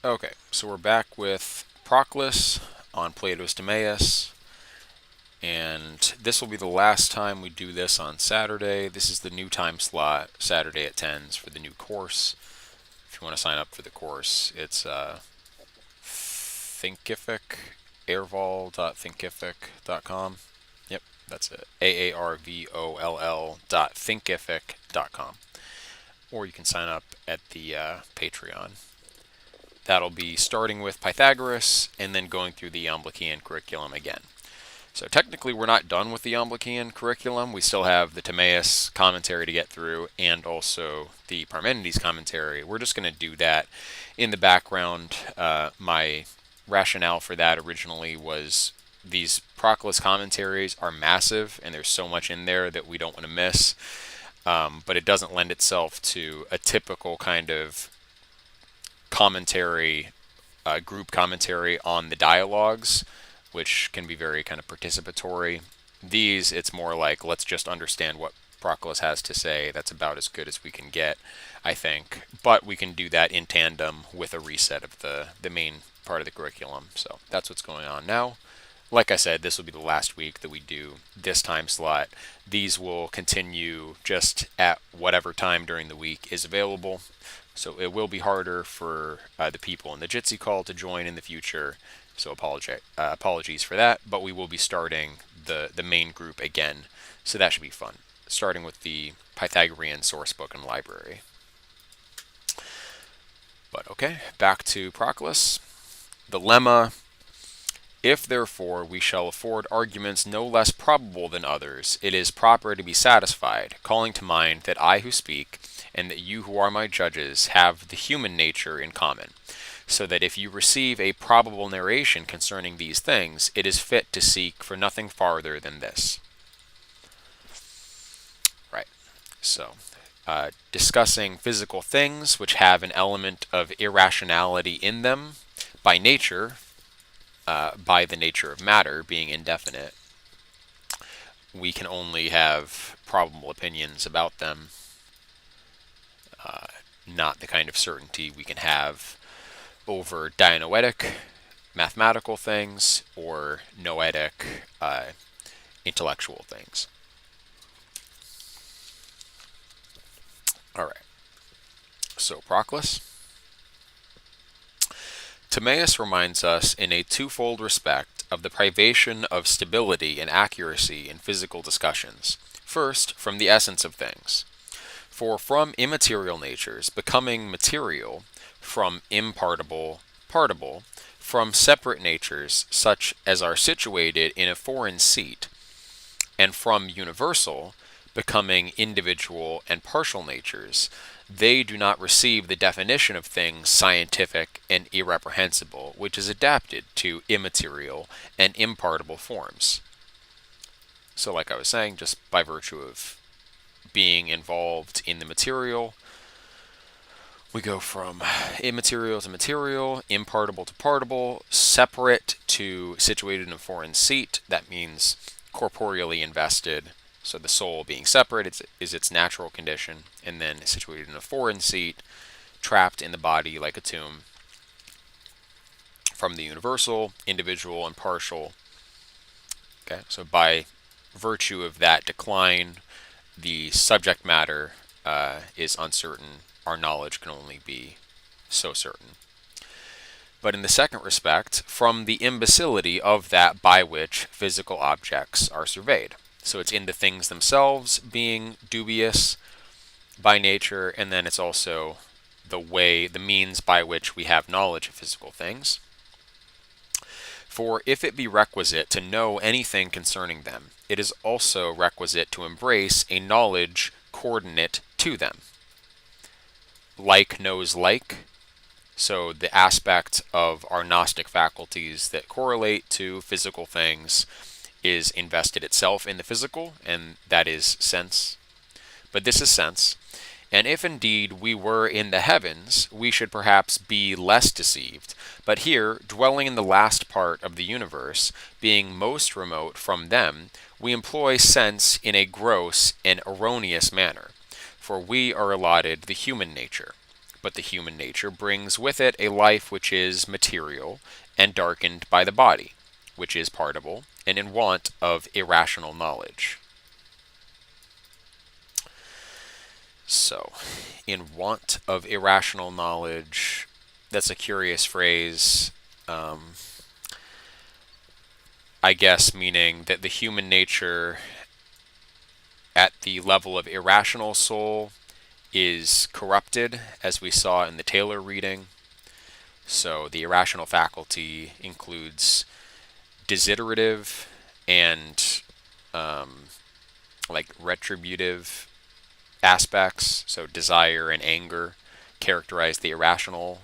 Okay, so we're back with Proclus on Plato's Timaeus, and this will be the last time we do this on Saturday. This is the new time slot, Saturday at 10s for the new course. If you want to sign up for the course, it's Thinkific, airvoll.thinkific.com. Yep, that's it. aarvoll.thinkific.com. Or you can sign up at the Patreon. That'll be starting with Pythagoras and then going through the Iamblichean curriculum again. So technically we're not done with the Iamblichean curriculum. We still have the Timaeus commentary to get through and also the Parmenides commentary. We're just going to do that in the background. My rationale for that originally was these Proclus commentaries are massive and there's so much in there that we don't want to miss. But it doesn't lend itself to a typical kind of commentary, group commentary on the dialogues, which can be very kind of participatory. These, it's more like, let's just understand what Proclus has to say. That's about as good as we can get, I think. But we can do that in tandem with a reset of the main part of the curriculum. So that's what's going on now. Like I said, this will be the last week that we do this time slot. These will continue just at whatever time during the week is available. So it will be harder for the people in the Jitsi call to join in the future. So apologies for that. But we will be starting the main group again. So that should be fun. Starting with the Pythagorean source book and library. But okay, back to Proclus. The lemma: if therefore we shall afford arguments no less probable than others, it is proper to be satisfied, calling to mind that I who speak, and that you who are my judges, have the human nature in common, so that if you receive a probable narration concerning these things, it is fit to seek for nothing farther than this. Right. So, discussing physical things which have an element of irrationality in them by nature, by the nature of matter being indefinite, we can only have probable opinions about them, not the kind of certainty we can have over dianoetic mathematical things or noetic intellectual things. All right. So Proclus. Timaeus reminds us in a twofold respect of the privation of stability and accuracy in physical discussions. First, from the essence of things. For from immaterial natures becoming material, from impartible, partible, from separate natures such as are situated in a foreign seat, and from universal, becoming individual and partial natures, they do not receive the definition of things scientific and irreprehensible, which is adapted to immaterial and impartible forms. So like I was saying, just by virtue of being involved in the material, we go from immaterial to material, impartible to partible, separate to situated in a foreign seat. That means corporeally invested. So the soul being separate is its natural condition, and then situated in a foreign seat, trapped in the body like a tomb. From the universal, individual, and partial. Okay, so by virtue of that decline, the subject matter is uncertain. Our knowledge can only be so certain. But in the second respect, from the imbecility of that by which physical objects are surveyed. So it's in the things themselves being dubious by nature, and then it's also the means by which we have knowledge of physical things. For if it be requisite to know anything concerning them, it is also requisite to embrace a knowledge coordinate to them. Like knows like, so the aspect of our Gnostic faculties that correlate to physical things is invested itself in the physical, and that is sense. But this is sense. And if indeed we were in the heavens, we should perhaps be less deceived. But here, dwelling in the last part of the universe, being most remote from them, we employ sense in a gross and erroneous manner. For we are allotted the human nature. but the human nature brings with it a life which is material and darkened by the body, which is partible and in want of irrational knowledge. So, in want of irrational knowledge, that's a curious phrase. I guess meaning that the human nature at the level of irrational soul is corrupted, as we saw in the Taylor reading. So the irrational faculty includes desiderative and like retributive aspects. So desire and anger characterize the irrational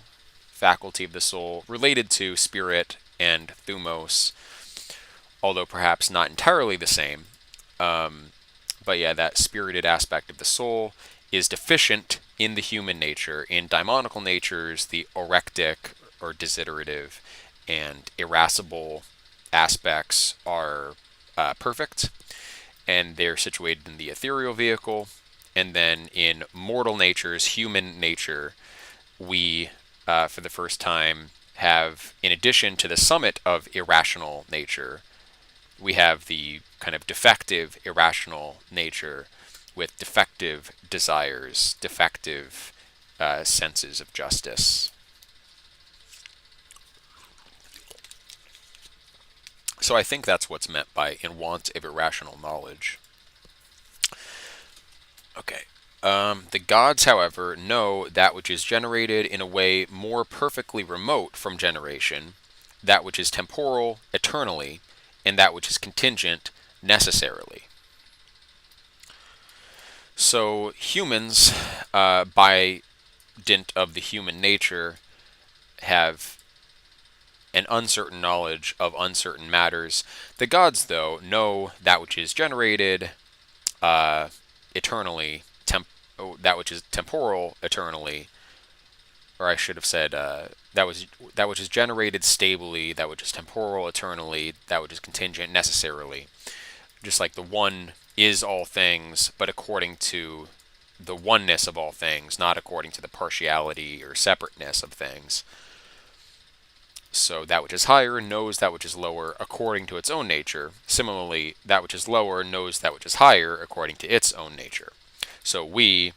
faculty of the soul, related to spirit and thumos, although perhaps not entirely the same. But yeah, that spirited aspect of the soul is deficient in the human nature. In daimonical natures, the orectic or desiderative and irascible aspects are perfect, and they're situated in the ethereal vehicle. And then in mortal natures, human nature, we, for the first time, have, in addition to the summit of irrational nature, we have the kind of defective irrational nature with defective desires, defective senses of justice. So I think that's what's meant by in want of irrational knowledge. Okay. The gods, however, know that which is generated in a way more perfectly remote from generation, that which is temporal eternally, and that which is contingent necessarily. So humans, by dint of the human nature, have an uncertain knowledge of uncertain matters. The gods, though, know that which is generated eternally, that which is temporal eternally, or I should have said that which is generated stably, that which is temporal eternally, that which is contingent necessarily. Just like the one is all things, but according to the oneness of all things, not according to the partiality or separateness of things. So that which is higher knows that which is lower according to its own nature. Similarly, that which is lower knows that which is higher according to its own nature. So we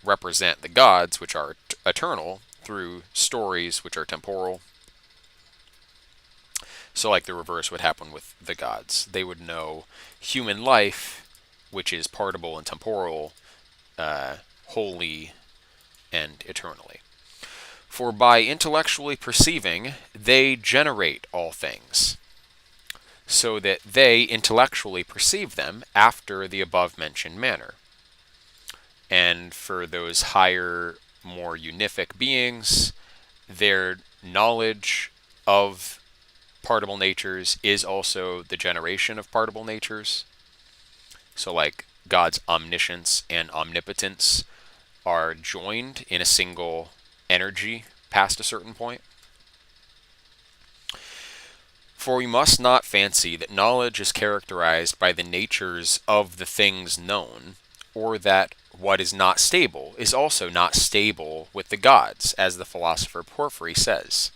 represent the gods, which are eternal, through stories which are temporal. So like the reverse would happen with the gods. They would know human life, which is partible and temporal, wholly and eternally. For by intellectually perceiving, they generate all things, so that they intellectually perceive them after the above-mentioned manner. And for those higher, more unific beings, their knowledge of partible natures is also the generation of partible natures. So like God's omniscience and omnipotence are joined in a single energy past a certain point. For we must not fancy that knowledge is characterized by the natures of the things known, or that what is not stable is also not stable with the gods, as the philosopher Porphyry says.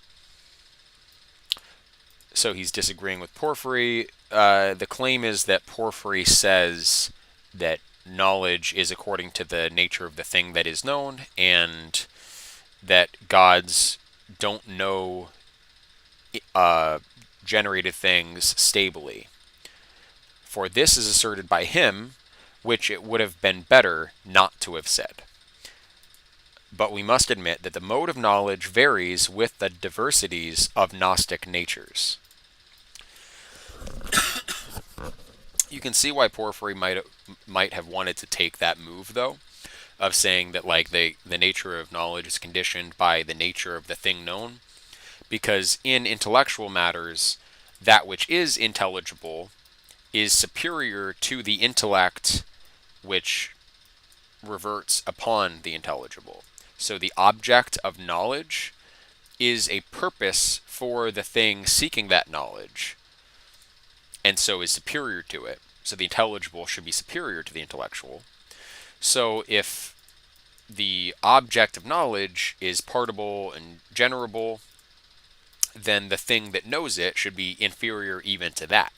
So he's disagreeing with Porphyry. The claim is that Porphyry says that knowledge is according to the nature of the thing that is known, and that gods don't know generated things stably. For this is asserted by him, which it would have been better not to have said. But we must admit that the mode of knowledge varies with the diversities of Gnostic natures. You can see why Porphyry might have wanted to take that move, though, of saying that like the nature of knowledge is conditioned by the nature of the thing known, because in intellectual matters, that which is intelligible is superior to the intellect which reverts upon the intelligible. So the object of knowledge is a purpose for the thing seeking that knowledge, and so is superior to it. So the intelligible should be superior to the intellectual. So if the object of knowledge is partible and generable, then the thing that knows it should be inferior even to that.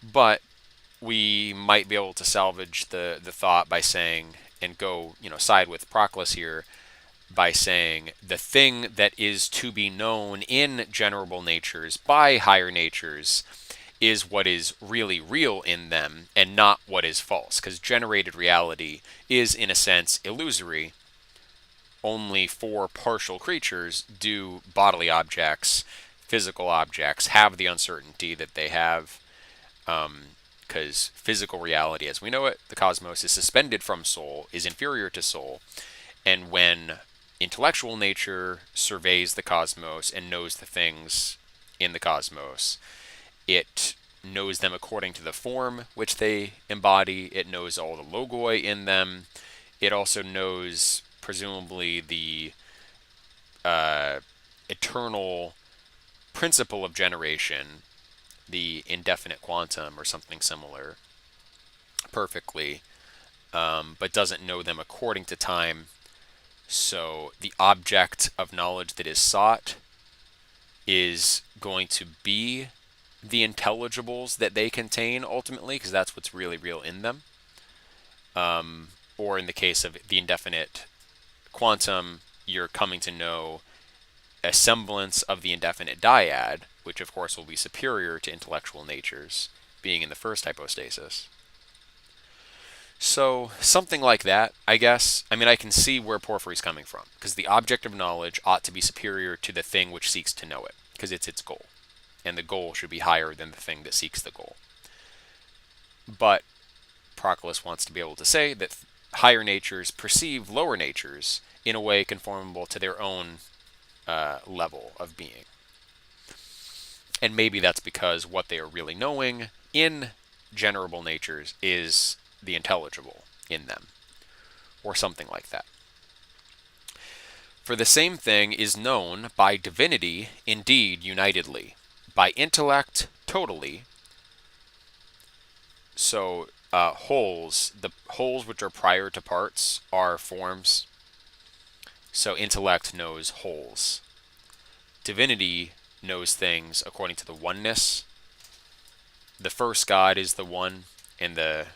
But we might be able to salvage the thought by saying, and go, side with Proclus here, by saying the thing that is to be known in generable natures by higher natures is what is really real in them and not what is false, because generated reality is, in a sense, illusory. Only for partial creatures do bodily objects, physical objects, have the uncertainty that they have, because physical reality as we know it, the cosmos, is suspended from soul, is inferior to soul. And when intellectual nature surveys the cosmos and knows the things in the cosmos, it knows them according to the form which they embody. It knows all the logoi in them. It also knows, presumably, the eternal principle of generation, the indefinite quantum or something similar, perfectly, but doesn't know them according to time. So the object of knowledge that is sought is going to be the intelligibles that they contain ultimately, because that's what's really real in them. Or in the case of the indefinite quantum, you're coming to know a semblance of the indefinite dyad, which of course will be superior to intellectual natures, being in the first hypostasis. So something like that, I guess. I mean, I can see where Porphyry's coming from, because the object of knowledge ought to be superior to the thing which seeks to know it, because it's its goal. And the goal should be higher than the thing that seeks the goal. But Proclus wants to be able to say that higher natures perceive lower natures in a way conformable to their own level of being. And maybe that's because what they are really knowing in generable natures is the intelligible in them, or something like that. For the same thing is known by divinity indeed unitedly, by intellect totally. So wholes, the wholes which are prior to parts, are forms. So intellect knows wholes. Divinity knows things according to the oneness. The first God is the one, and the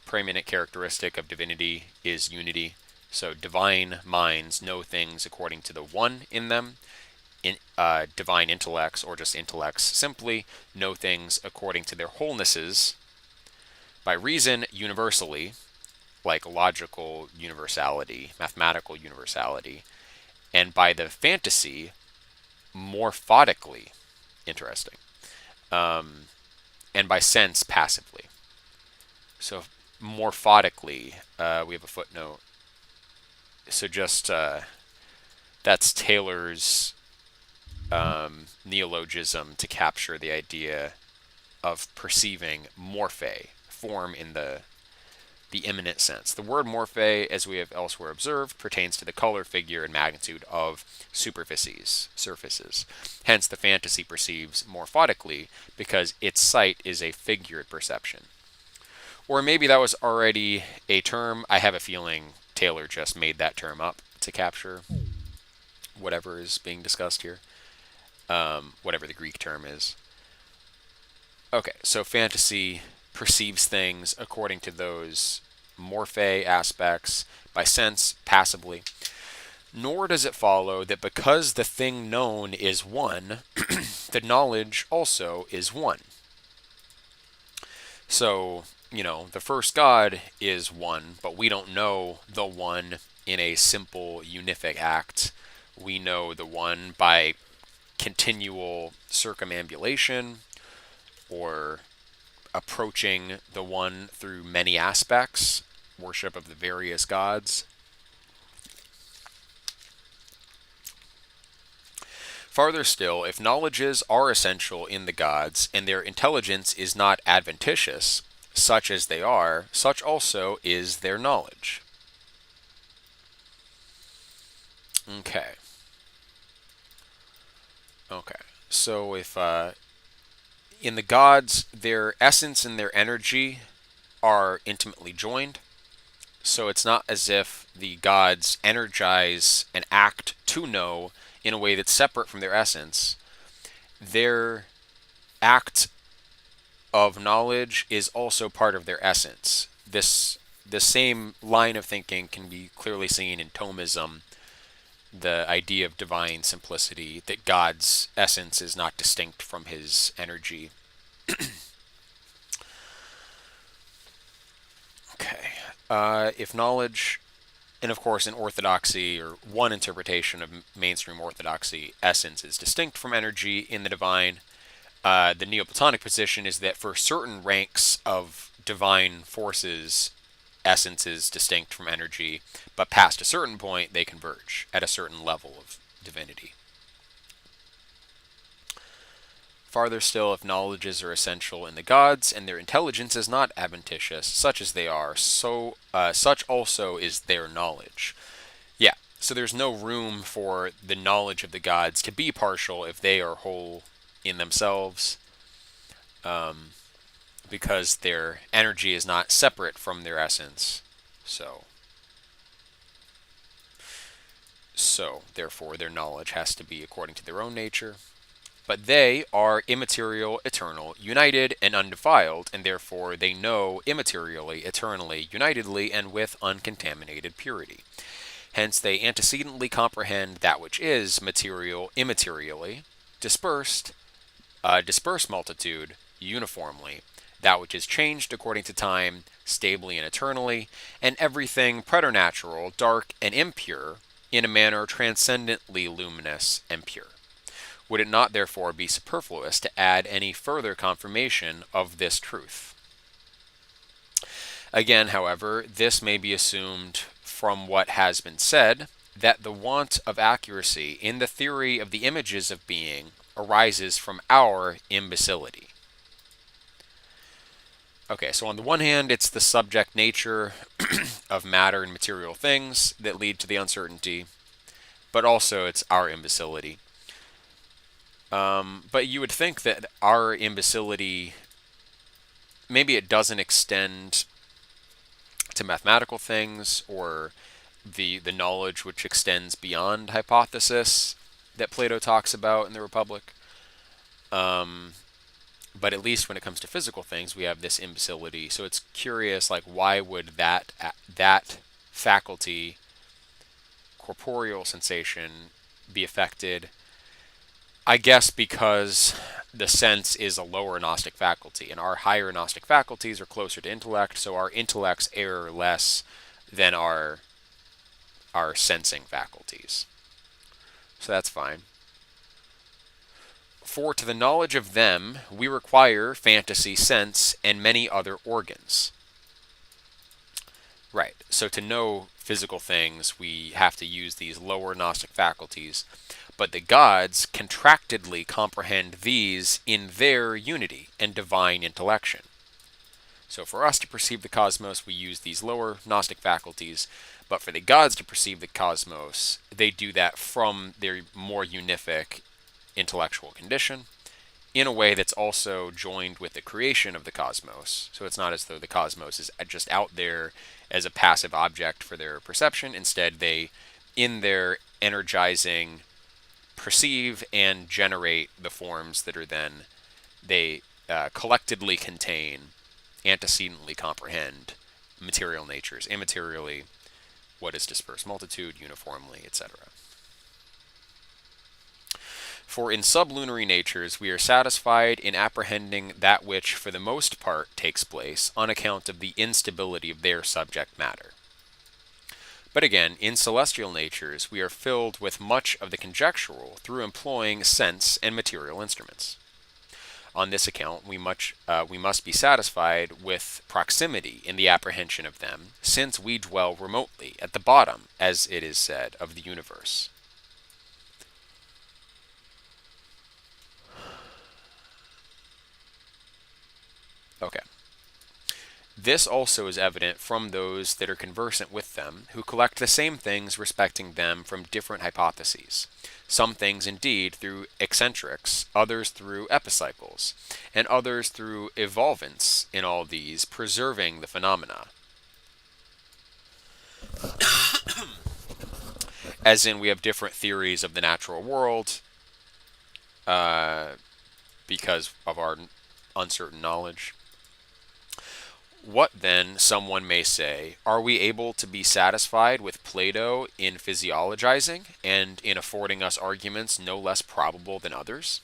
preeminent characteristic of divinity is unity. So divine minds know things according to the one in them. Divine intellects, or just intellects simply, know things according to their wholenesses. By reason, universally, like logical universality, mathematical universality, and by the fantasy, morphotically, interesting, and by sense, passively. So morphotically, we have a footnote. So just that's Taylor's neologism to capture the idea of perceiving morphe, form in the immanent sense. The word morphe, as we have elsewhere observed, pertains to the color, figure, and magnitude of superficies, surfaces. Hence, the fantasy perceives morphotically because its sight is a figured perception. Or maybe that was already a term. I have a feeling Taylor just made that term up to capture whatever is being discussed here, whatever the Greek term is. Okay, so fantasy perceives things according to those morphe aspects, by sense, passively. Nor does it follow that because the thing known is one, the knowledge also is one. So, the first God is one, but we don't know the one in a simple unific act. We know the one by continual circumambulation, or approaching the one through many aspects, worship of the various gods. Farther still, if knowledges are essential in the gods, and their intelligence is not adventitious, such as they are, such also is their knowledge. Okay. So if in the gods, their essence and their energy are intimately joined, so it's not as if the gods energize and act to know in a way that's separate from their essence, their act of knowledge is also part of their essence. The same line of thinking can be clearly seen in Thomism, the idea of divine simplicity, that God's essence is not distinct from his energy. Okay. If knowledge, and of course in orthodoxy, or one interpretation of mainstream orthodoxy, essence is distinct from energy in the divine. The Neoplatonic position is that for certain ranks of divine forces, essence is distinct from energy, but past a certain point, they converge at a certain level of divinity. Farther still, if knowledges are essential in the gods, and their intelligence is not adventitious, such as they are, such also is their knowledge. Yeah, so there's no room for the knowledge of the gods to be partial if they are whole in themselves, because their energy is not separate from their essence. So therefore, their knowledge has to be according to their own nature. But they are immaterial, eternal, united, and undefiled, and therefore they know immaterially, eternally, unitedly, and with uncontaminated purity. Hence they antecedently comprehend that which is material immaterially, dispersed multitude uniformly, that which is changed according to time, stably and eternally, and everything preternatural, dark, and impure, in a manner transcendently luminous and pure. Would it not therefore be superfluous to add any further confirmation of this truth? Again, however, this may be assumed from what has been said, that the want of accuracy in the theory of the images of being arises from our imbecility. Okay, so on the one hand, it's the subject nature of matter and material things that lead to the uncertainty, but also it's our imbecility. But you would think that our imbecility, maybe it doesn't extend to mathematical things or the knowledge which extends beyond hypothesis that Plato talks about in the Republic. But at least when it comes to physical things, we have this imbecility. So it's curious, like, why would that faculty, corporeal sensation, be affected? I guess because the sense is a lower Gnostic faculty, and our higher Gnostic faculties are closer to intellect, so our intellects err less than our sensing faculties. So that's fine. For to the knowledge of them we require fantasy, sense, and many other organs. Right, so to know physical things, we have to use these lower Gnostic faculties, but the gods contractedly comprehend these in their unity and divine intellection. So for us to perceive the cosmos, we use these lower Gnostic faculties, but for the gods to perceive the cosmos, they do that from their more unific intellectual condition, in a way that's also joined with the creation of the cosmos. So it's not as though the cosmos is just out there as a passive object for their perception. Instead, they, in their energizing, perceive and generate the forms that are then, they collectively contain, antecedently comprehend material natures, immaterially, what is dispersed multitude, uniformly, etc. For in sublunary natures we are satisfied in apprehending that which for the most part takes place on account of the instability of their subject matter. But again, in celestial natures we are filled with much of the conjectural through employing sense and material instruments. On this account we must be satisfied with proximity in the apprehension of them, since we dwell remotely at the bottom, as it is said, of the universe. Okay. This also is evident from those that are conversant with them, who collect the same things respecting them from different hypotheses. Some things indeed through eccentrics, others through epicycles, and others through evolvents, in all these preserving the phenomena. as in we have different theories of the natural world uh, because of our uncertain knowledge. What then, someone may say, are we able to be satisfied with Plato in physiologizing and in affording us arguments no less probable than others?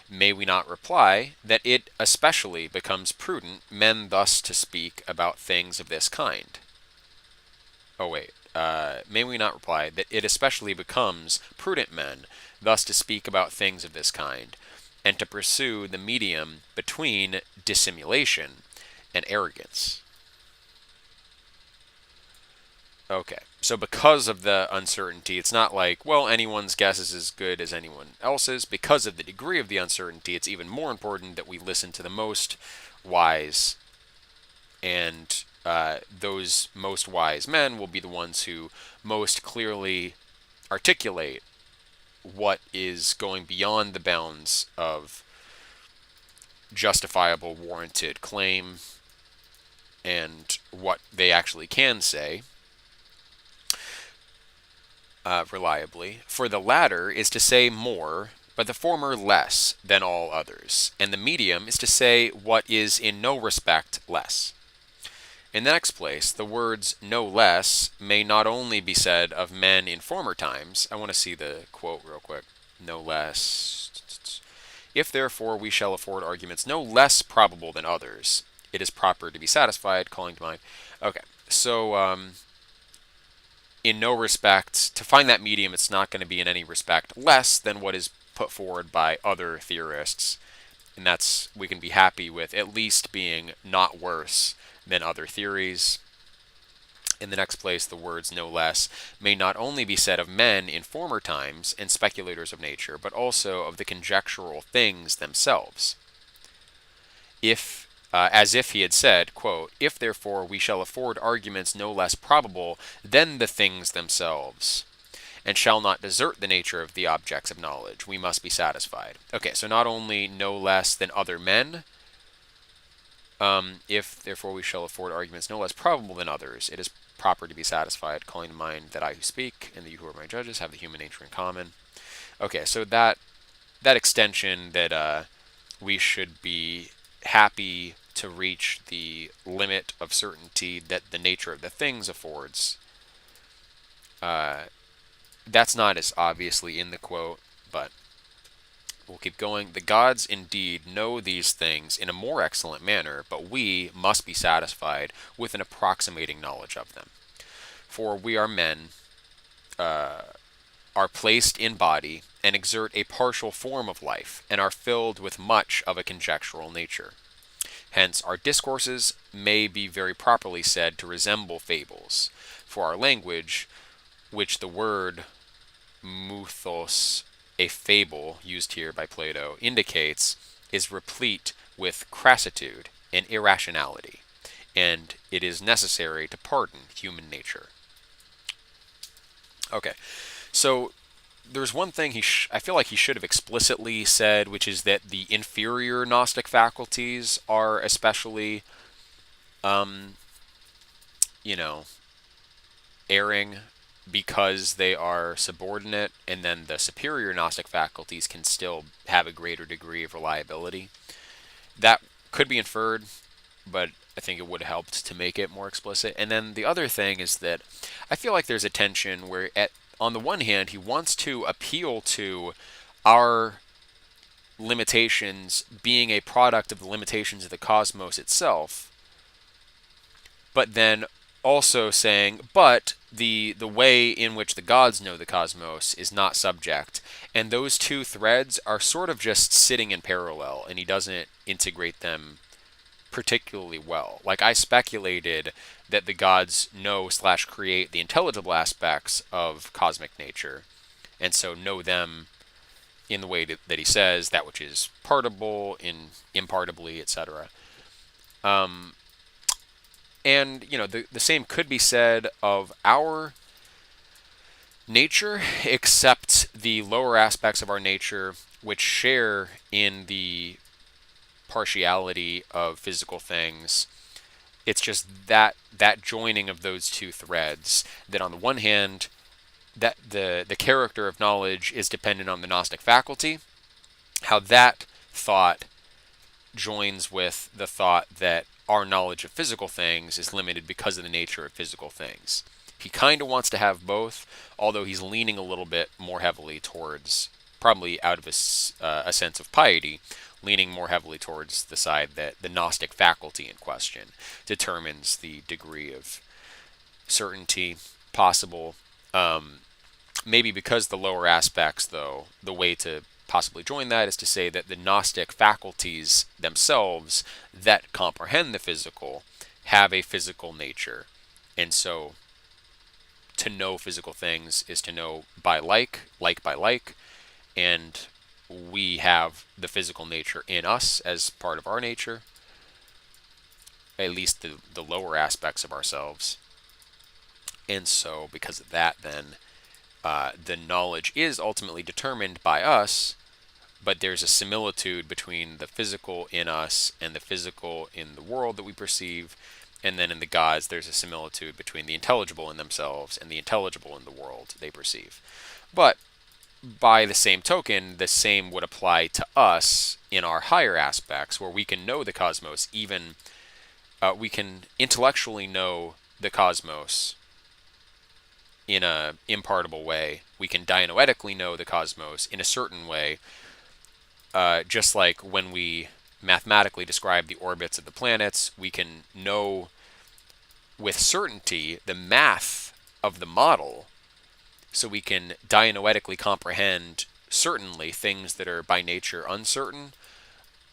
May we not reply that it especially becomes prudent men thus to speak about things of this kind? Oh, wait. May we not reply that it especially becomes prudent men thus to speak about things of this kind, and to pursue the medium between dissimulation and arrogance? Okay, so because of the uncertainty, it's not like, well, anyone's guess is as good as anyone else's. Because of the degree of the uncertainty, it's even more important that we listen to the most wise, and those most wise men will be the ones who most clearly articulate what is going beyond the bounds of justifiable, warranted claim and what they actually can say reliably. For the latter is to say more, but the former less than all others, and the medium is to say what is in no respect less. In the next place, the words no less may not only be said of men in former times. I want to see the quote real quick. No less. If therefore we shall afford arguments no less probable than others, it is proper to be satisfied, calling to mind. Okay, so in no respect, to find that medium, it's not going to be in any respect less than what is put forward by other theorists. And that's, we can be happy with at least being not worse than other theories. In the next place, the words no less may not only be said of men in former times and speculators of nature, but also of the conjectural things themselves. If, as if he had said, quote, if therefore we shall afford arguments no less probable than the things themselves, and shall not desert the nature of the objects of knowledge, we must be satisfied. Okay, so not only no less than other men, if therefore we shall afford arguments no less probable than others, it is proper to be satisfied, calling to mind that I who speak and that you who are my judges have the human nature in common. Okay, so that extension that we should be happy to reach the limit of certainty that the nature of the things affords, that's not as obviously in the quote, but we'll keep going. The gods indeed know these things in a more excellent manner, but we must be satisfied with an approximating knowledge of them. For we are men, are placed in body, and exert a partial form of life, and are filled with much of a conjectural nature. Hence, our discourses may be very properly said to resemble fables, for our language, which the word muthos, a fable used here by Plato, indicates, is replete with crassitude and irrationality, and it is necessary to pardon human nature. Okay, so there's one thing I feel like he should have explicitly said, which is that the inferior Gnostic faculties are especially, you know, erring because they are subordinate, and then the superior Gnostic faculties can still have a greater degree of reliability. That could be inferred, but I think it would have helped to make it more explicit. And then the other thing is that I feel like there's a tension where, on the one hand, he wants to appeal to our limitations being a product of the limitations of the cosmos itself, but then also saying, but the way in which the gods know the cosmos is not subject. And those two threads are sort of just sitting in parallel, and he doesn't integrate them particularly well. Like, I speculated that the gods know/create the intelligible aspects of cosmic nature, and so know them in the way that he says, that which is partible, impartibly, etc. And, you know, the same could be said of our nature, except the lower aspects of our nature, which share in the partiality of physical things. It's just that joining of those two threads, that on the one hand, that the character of knowledge is dependent on the Gnostic faculty, how that thought joins with the thought that our knowledge of physical things is limited because of the nature of physical things. He kind of wants to have both, although he's leaning a little bit more heavily towards, probably out of a sense of piety, leaning more heavily towards the side that the Gnostic faculty in question determines the degree of certainty possible. Maybe because the lower aspects, though, the way to possibly join that is to say that the Gnostic faculties themselves that comprehend the physical have a physical nature. And so to know physical things is to know by like by like, and we have the physical nature in us as part of our nature, at least the lower aspects of ourselves. And so because of that, then the knowledge is ultimately determined by us, but there's a similitude between the physical in us and the physical in the world that we perceive, and then in the gods there's a similitude between the intelligible in themselves and the intelligible in the world they perceive. But by the same token, the same would apply to us in our higher aspects, where we can know the cosmos, even we can intellectually know the cosmos in a impartible way. We can dianoetically know the cosmos in a certain way, just like when we mathematically describe the orbits of the planets, we can know with certainty the math of the model, so we can dianoetically comprehend certainly things that are by nature uncertain,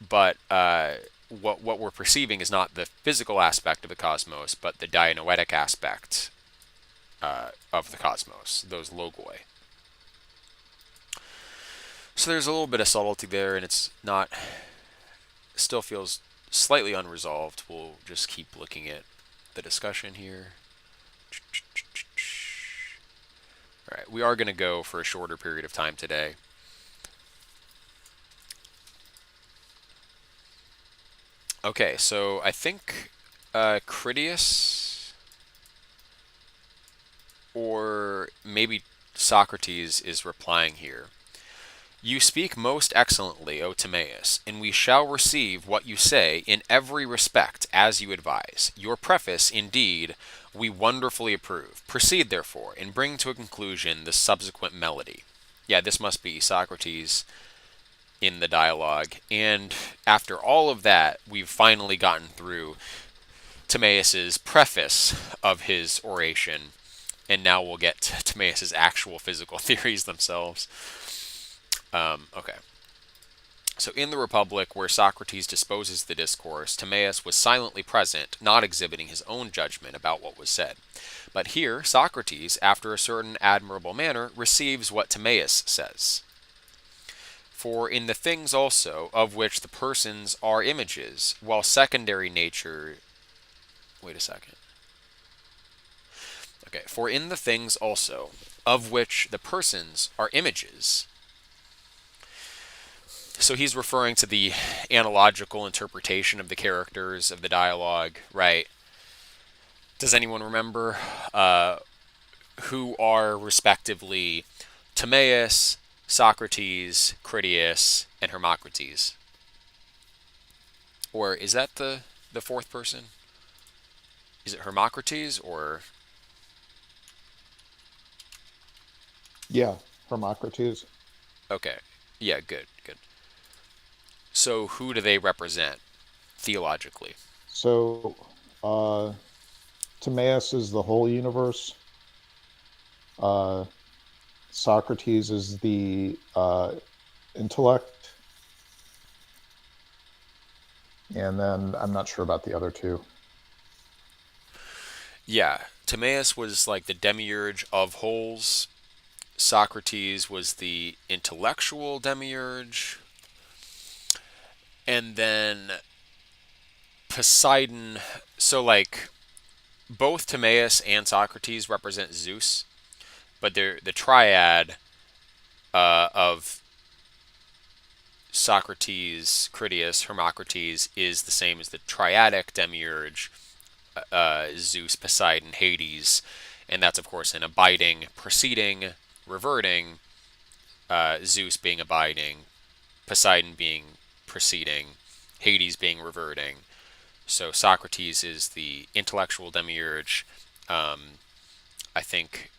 but what we're perceiving is not the physical aspect of the cosmos, but the dianoetic aspect of the cosmos, those logoi. So there's a little bit of subtlety there, and it's not, still feels slightly unresolved. We'll just keep looking at the discussion here. All right, we are going to go for a shorter period of time today. Okay, so I think Critias or maybe Socrates is replying here. You speak most excellently, O Timaeus, and we shall receive what you say in every respect as you advise. Your preface, indeed, we wonderfully approve. Proceed, therefore, and bring to a conclusion the subsequent melody. Yeah, this must be Socrates in the dialogue. And after all of that, we've finally gotten through Timaeus's preface of his oration, and now we'll get to Timaeus's actual physical theories themselves. Okay. So in the Republic, where Socrates disposes the discourse, Timaeus was silently present, not exhibiting his own judgment about what was said. But here, Socrates, after a certain admirable manner, receives what Timaeus says. For in the things also, of which the persons are images, while secondary nature... Wait a second. Okay, for in the things also, of which the persons are images... So he's referring to the analogical interpretation of the characters of the dialogue, right? Does anyone remember who are respectively Timaeus, Socrates, Critias, and Hermocrates? Or is that the fourth person? Is it Hermocrates or... Yeah, Hermocrates. Okay. Yeah, good, good. So who do they represent theologically? So, uh, Timaeus is the whole universe. Uh, Socrates is the intellect. And then I'm not sure about the other two. Yeah, Timaeus was like the demiurge of wholes. Socrates was the intellectual demiurge. And then Poseidon. So, like, both Timaeus and Socrates represent Zeus, but they're the triad of Socrates, Critias, Hermocrates is the same as the triadic demiurge, Zeus, Poseidon, Hades, And that's, of course, an abiding, preceding, reverting, Zeus being abiding, Poseidon being preceding, Hades being reverting. So Socrates is the intellectual demiurge. I think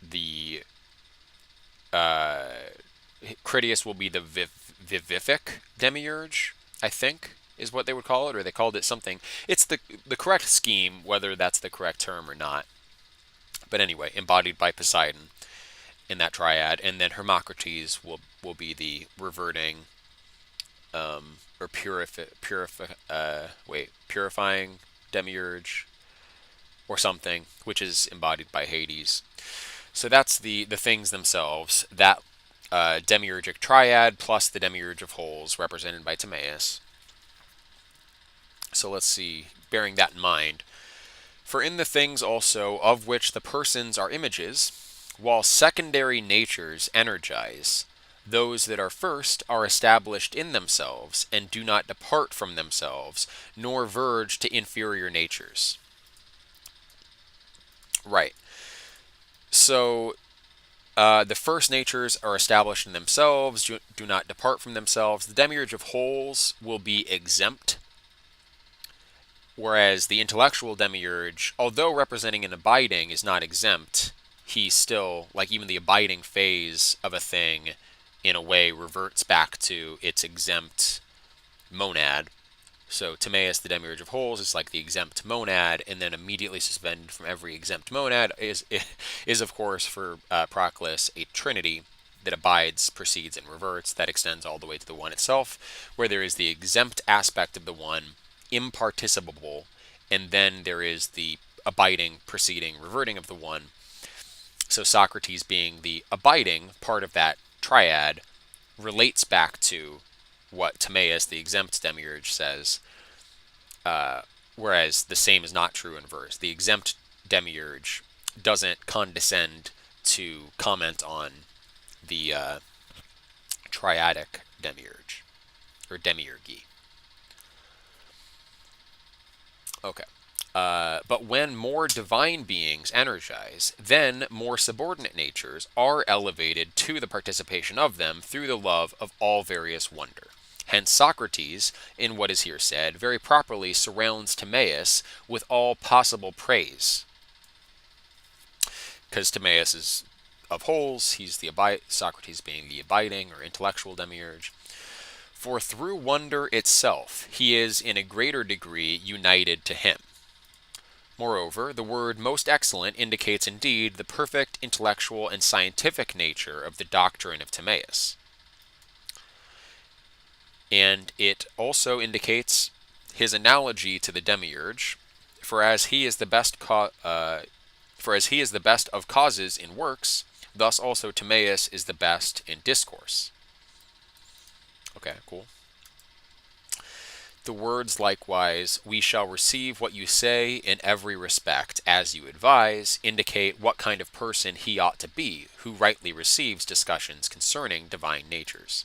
the Critias will be the vivific demiurge, I think, is what they would call it, or they called it something. It's the correct scheme, whether that's the correct term or not. But anyway, embodied by Poseidon in that triad, and then Hermocrates will be the reverting or purifying demiurge or something, which is embodied by Hades. So that's the things themselves. That demiurgic triad plus the demiurge of holes represented by Timaeus. So let's see, bearing that in mind. For in the things also of which the persons are images, while secondary natures energize, those that are first are established in themselves and do not depart from themselves, nor verge to inferior natures. Right. So the first natures are established in themselves, do not depart from themselves. The demiurge of holes will be exempt, whereas the intellectual demiurge, although representing an abiding, is not exempt. He still, like even the abiding phase of a thing, in a way reverts back to its exempt monad. So Timaeus, the demiurge of holes, is like the exempt monad, and then immediately suspended from every exempt monad is of course, for Proclus, a trinity that abides, precedes, and reverts, that extends all the way to the one itself, where there is the exempt aspect of the one, imparticipable, and then there is the abiding, preceding, reverting of the one. So Socrates, being the abiding part of that triad, relates back to what Timaeus, the exempt demiurge, says, whereas the same is not true in verse. The exempt demiurge doesn't condescend to comment on the triadic demiurge, or demiurgy. Okay. But when more divine beings energize, then more subordinate natures are elevated to the participation of them through the love of all various wonder. Hence Socrates, in what is here said, very properly surrounds Timaeus with all possible praise. Because Timaeus is of holes, he's the Socrates being the abiding or intellectual demiurge. For through wonder itself he is in a greater degree united to him. Moreover, the word most excellent indicates indeed the perfect intellectual and scientific nature of the doctrine of Timaeus. And it also indicates his analogy to the demiurge, for as he is the best of causes in works, thus also Timaeus is the best in discourse. Okay, cool. The words likewise, we shall receive what you say in every respect, as you advise, indicate what kind of person he ought to be, who rightly receives discussions concerning divine natures.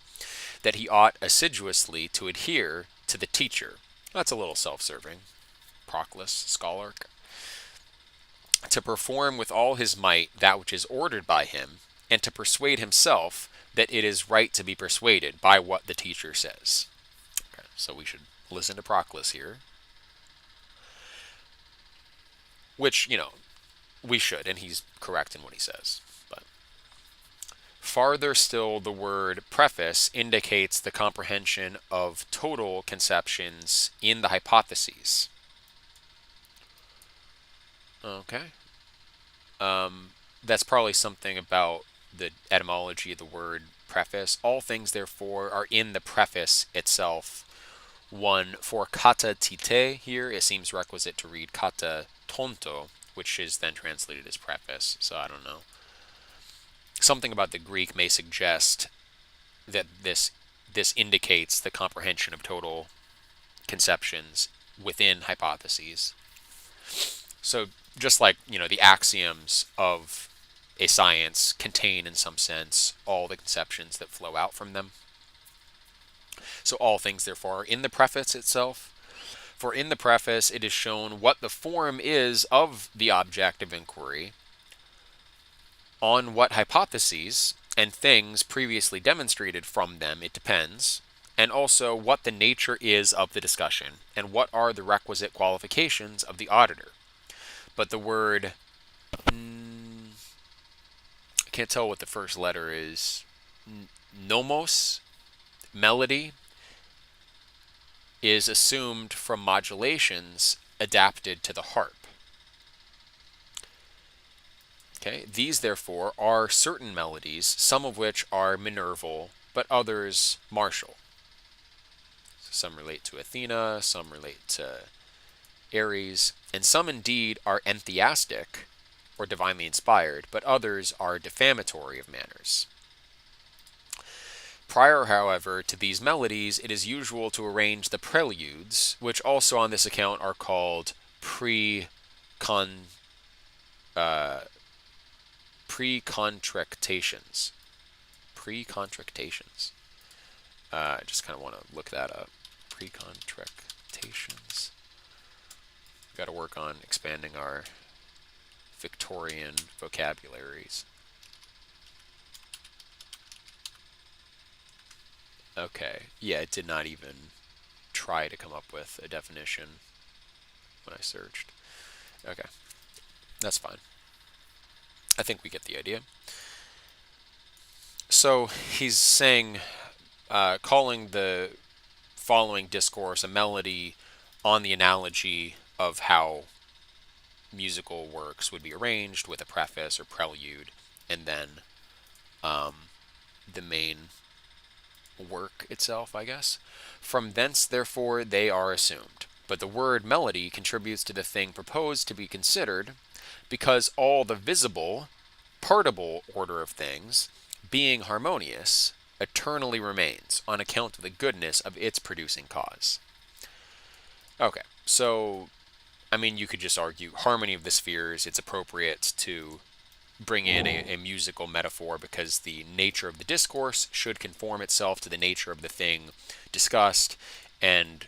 That he ought assiduously to adhere to the teacher. That's a little self-serving. Proclus, scholar. To perform with all his might that which is ordered by him, and to persuade himself that it is right to be persuaded by what the teacher says. Okay, so we should listen to Proclus here. Which, we should, and he's correct in what he says. But farther still, the word preface indicates the comprehension of total conceptions in the hypotheses. Okay. That's probably something about the etymology of the word preface. All things, therefore, are in the preface itself. One, for kata tite here, it seems requisite to read kata tonto, which is then translated as preface, so I don't know. Something about the Greek may suggest that this indicates the comprehension of total conceptions within hypotheses. So just like, the axioms of a science contain, in some sense, all the conceptions that flow out from them. So all things, therefore, are in the preface itself. For in the preface it is shown what the form is of the object of inquiry, On what hypotheses and things previously demonstrated from them it depends, and also what the nature is of the discussion, and what are the requisite qualifications of the auditor. But the word, I can't tell what the first letter is, nomos, melody, is assumed from modulations adapted to the harp. Okay, these therefore are certain melodies, some of which are minerval, but others martial. So some relate to Athena, some relate to Ares, and some indeed are entheastic, or divinely inspired, but others are defamatory of manners. Prior, however, to these melodies, it is usual to arrange the preludes, which also on this account are called pre-con uh, pre-contractations. Pre-contractations. I just kind of want to look that up. Pre-contractations. We've got to work on expanding our Victorian vocabularies. Okay, yeah, it did not even try to come up with a definition when I searched. Okay, that's fine. I think we get the idea. So he's saying, calling the following discourse a melody on the analogy of how musical works would be arranged with a preface or prelude, and then the main work itself, I guess. From thence, therefore, they are assumed. But the word melody contributes to the thing proposed to be considered, because all the visible, partible order of things, being harmonious, eternally remains on account of the goodness of its producing cause. Okay, so, I mean, you could just argue harmony of the spheres, it's appropriate to bring in a musical metaphor because the nature of the discourse should conform itself to the nature of the thing discussed, and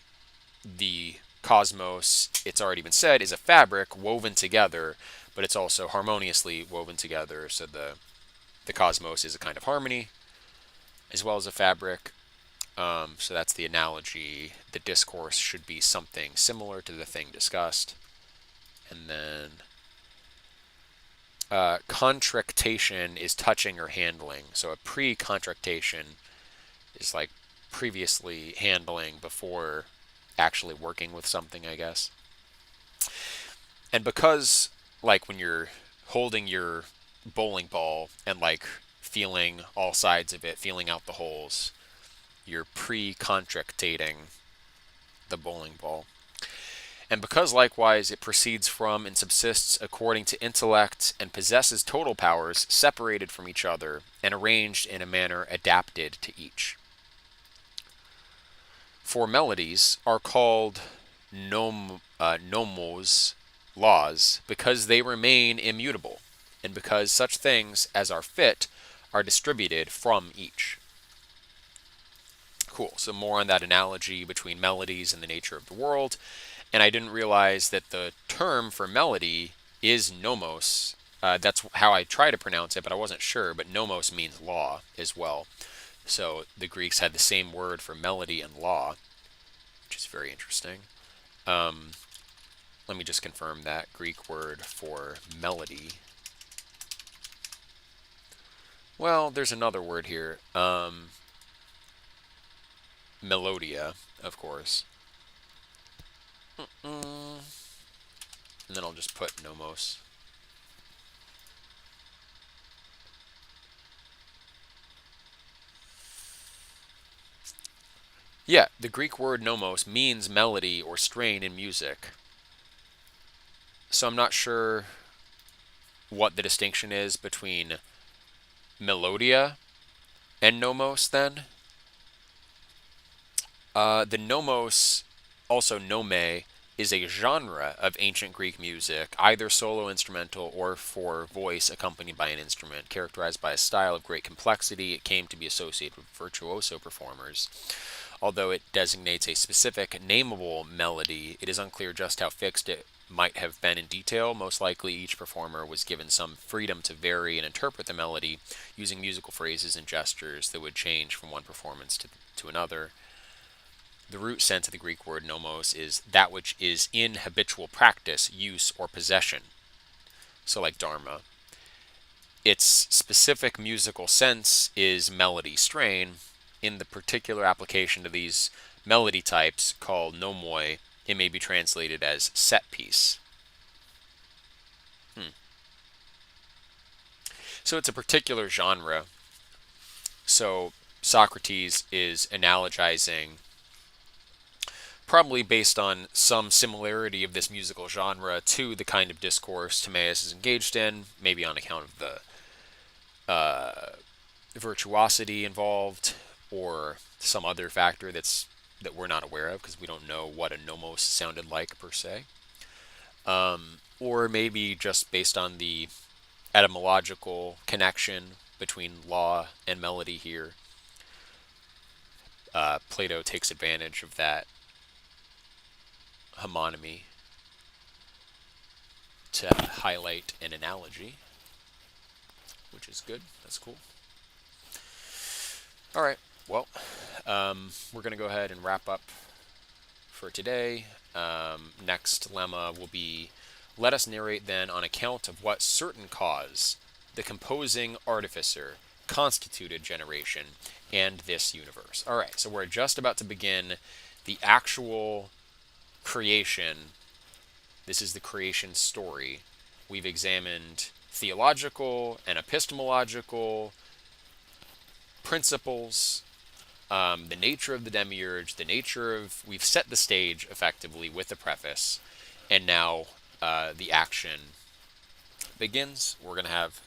the cosmos, it's already been said, is a fabric woven together, but it's also harmoniously woven together, so the cosmos is a kind of harmony as well as a fabric. So that's the analogy. The discourse should be something similar to the thing discussed. And then contractation is touching or handling. So a pre-contractation is like previously handling before actually working with something, I guess. And because, like, when you're holding your bowling ball and, like, feeling all sides of it, feeling out the holes, you're pre-contractating the bowling ball. And because likewise it proceeds from and subsists according to intellect and possesses total powers separated from each other and arranged in a manner adapted to each. For melodies are called nomos, laws, because they remain immutable, and because such things as are fit are distributed from each. Cool, so more on that analogy between melodies and the nature of the world. And I didn't realize that the term for melody is nomos. That's how I try to pronounce it, but I wasn't sure. But nomos means law as well. So the Greeks had the same word for melody and law, which is very interesting. Let me just confirm that Greek word for melody. Well, there's another word here. Melodia, of course. And then I'll just put nomos. Yeah, the Greek word nomos means melody or strain in music. So I'm not sure what the distinction is between melodia and nomos then. The nomos, also nome, is a genre of ancient Greek music, either solo instrumental or for voice accompanied by an instrument, characterized by a style of great complexity. It came to be associated with virtuoso performers. Although it designates a specific nameable melody, it is unclear just how fixed it might have been in detail. Most likely, each performer was given some freedom to vary and interpret the melody using musical phrases and gestures that would change from one performance to another. The root sense of the Greek word nomos is that which is in habitual practice, use, or possession. So, like dharma. Its specific musical sense is melody strain. In the particular application to these melody types called nomoi, it may be translated as set piece. Hmm. So it's a particular genre. So Socrates is analogizing, probably based on some similarity of this musical genre to the kind of discourse Timaeus is engaged in, maybe on account of the virtuosity involved, or some other factor that we're not aware of because we don't know what a nomos sounded like per se, or maybe just based on the etymological connection between law and melody here. Plato takes advantage of that homonymy to highlight an analogy, which is good. That's cool. All right. Well, we're going to go ahead and wrap up for today. Next lemma will be, let us narrate then on account of what certain cause the composing artificer constituted generation and this universe. All right, so we're just about to begin the actual creation. This is the creation story. We've examined theological and epistemological principles, the nature of the demiurge, the nature of. We've set the stage effectively with the preface, and now the action begins. We're going to have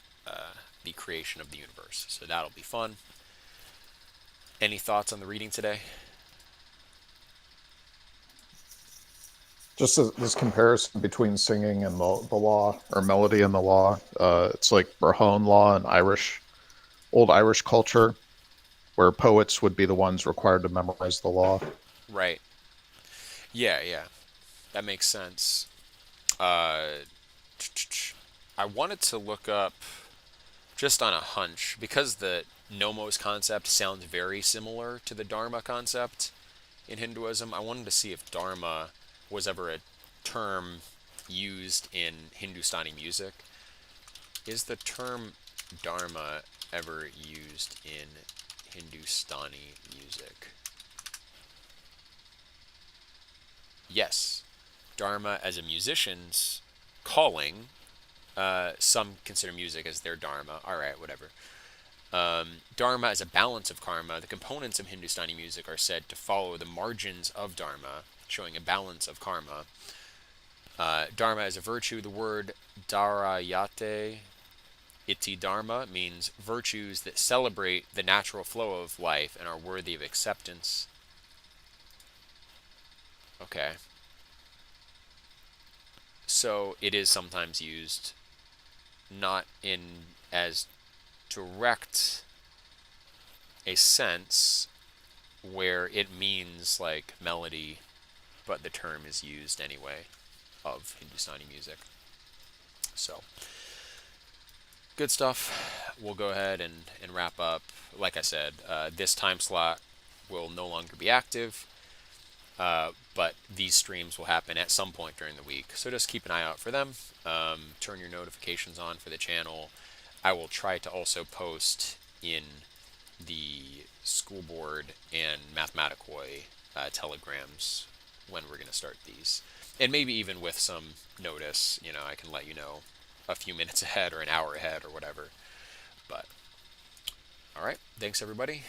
the creation of the universe, so that'll be fun. Any thoughts on the reading today? Just this comparison between singing and the law, or melody and the law. It's like Brahone law in old Irish culture, where poets would be the ones required to memorize the law. Right. Yeah, yeah. That makes sense. Uh, I wanted to look up, just on a hunch, because the nomos concept sounds very similar to the dharma concept in Hinduism. I wanted to see if dharma was ever a term used in Hindustani music. Is the term dharma ever used in Hindustani music? Yes. Dharma as a musician's calling. Some consider music as their dharma. All right, whatever. Dharma as a balance of karma. The components of Hindustani music are said to follow the margins of dharma, showing a balance of karma. Dharma as a virtue. The word dharayate iti dharma means virtues that celebrate the natural flow of life and are worthy of acceptance. Okay. So it is sometimes used not in as direct a sense where it means like melody, but the term is used anyway of Hindustani music. So, good stuff. We'll go ahead and wrap up. Like I said, this time slot will no longer be active, but these streams will happen at some point during the week. So just keep an eye out for them. Turn your notifications on for the channel. I will try to also post in the school board and Mathematicoi telegrams when we're going to start these. And maybe even with some notice, I can let you know a few minutes ahead or an hour ahead or whatever. But, all right. Thanks, everybody.